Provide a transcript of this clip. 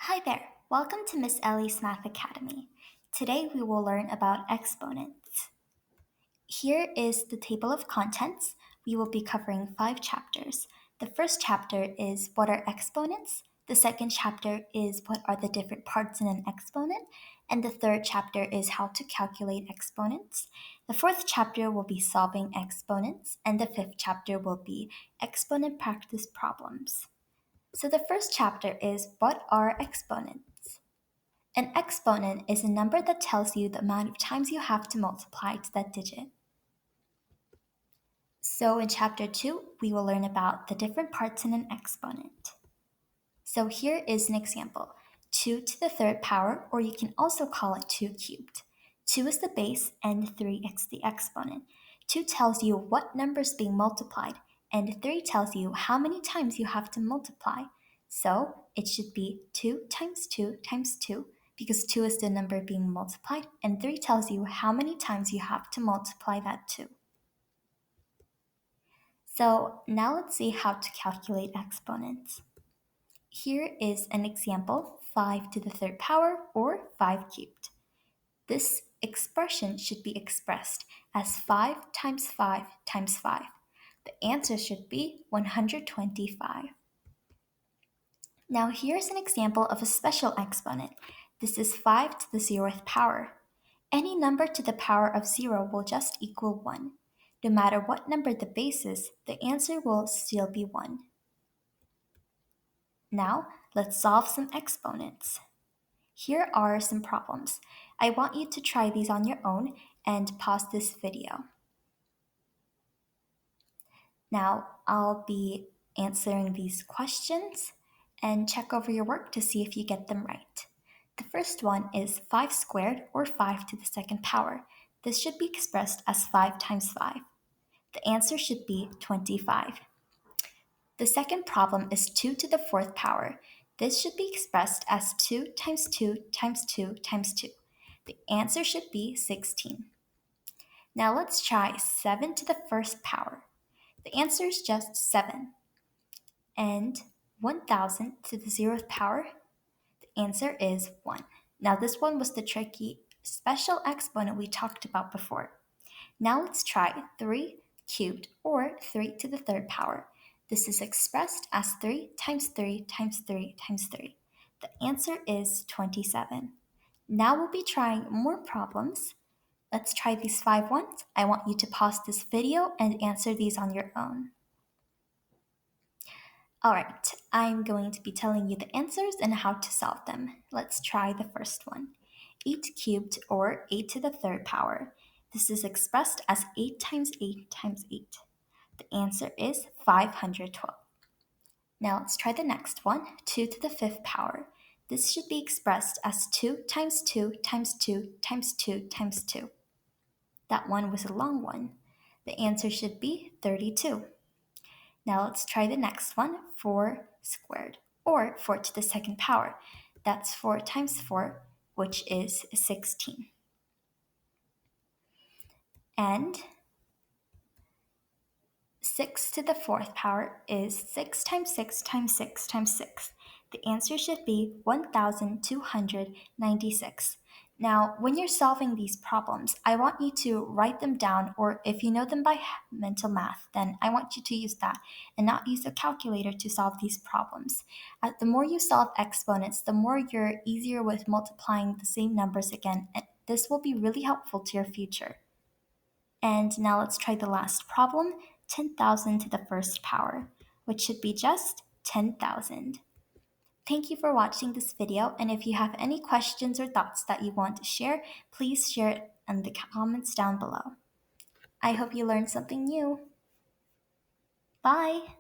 Hi there, welcome to Miss Ellie's Math Academy. Today we will learn about exponents. Here is the table of contents. We will be covering 5 chapters. The first chapter is what are exponents? The second chapter is what are the different parts in an exponent? And the third chapter is how to calculate exponents. The fourth chapter will be solving exponents, and the fifth chapter will be exponent practice problems. So the first chapter is what are exponents? An exponent is a number that tells you the amount of times you have to multiply to that digit. So in chapter 2, we will learn about the different parts in an exponent. So here is an example. 2 to the third power, or you can also call it 2 cubed. 2 is the base and 3 is the exponent. 2 tells you what number is being multiplied, and 3 tells you how many times you have to multiply. So it should be 2 times 2 times 2, because 2 is the number being multiplied, and 3 tells you how many times you have to multiply that 2. So now let's see how to calculate exponents. Here is an example, 5 to the third power, or 5 cubed. This expression should be expressed as 5 times 5 times 5. The answer should be 125. Now here's an example of a special exponent. This is 5 to the 0th power. Any number to the power of 0 will just equal 1. No matter what number the base is, the answer will still be 1. Now, let's solve some exponents. Here are some problems. I want you to try these on your own and pause this video. Now, I'll be answering these questions and check over your work to see if you get them right. The first one is 5 squared, or 5 to the second power. This should be expressed as 5 times 5. The answer should be 25. The second problem is 2 to the fourth power. This should be expressed as 2 times 2 times 2 times 2. The answer should be 16. Now let's try 7 to the first power. The answer is just 7. And 1000 to the 0th power, the answer is 1. Now this one was the tricky special exponent we talked about before. Now let's try 3 cubed, or 3 to the third power. This is expressed as 3 times 3 times 3 times 3. The answer is 27. Now we'll be trying more problems. Let's try these 5 ones. I want you to pause this video and answer these on your own. Alright, I'm going to be telling you the answers and how to solve them. Let's try the first one. 8 cubed, or 8 to the third power. This is expressed as 8 times 8 times 8. The answer is 512. Now let's try the next one, 2 to the fifth power. This should be expressed as 2 times 2 times 2 times 2 times 2. That one was a long one. The answer should be 32. Now let's try the next one, 4 squared, or 4 to the second power. That's 4 times 4, which is 16. And 6 to the fourth power is 6 times 6 times 6 times 6. The answer should be 1296. Now, when you're solving these problems, I want you to write them down, or if you know them by mental math, then I want you to use that and not use a calculator to solve these problems. The more you solve exponents, the more you're easier with multiplying the same numbers again, and this will be really helpful to your future. And now let's try the last problem, 10,000 to the first power, which should be just 10,000. Thank you for watching this video, and if you have any questions or thoughts that you want to share, please share it in the comments down below. I hope you learned something new. Bye!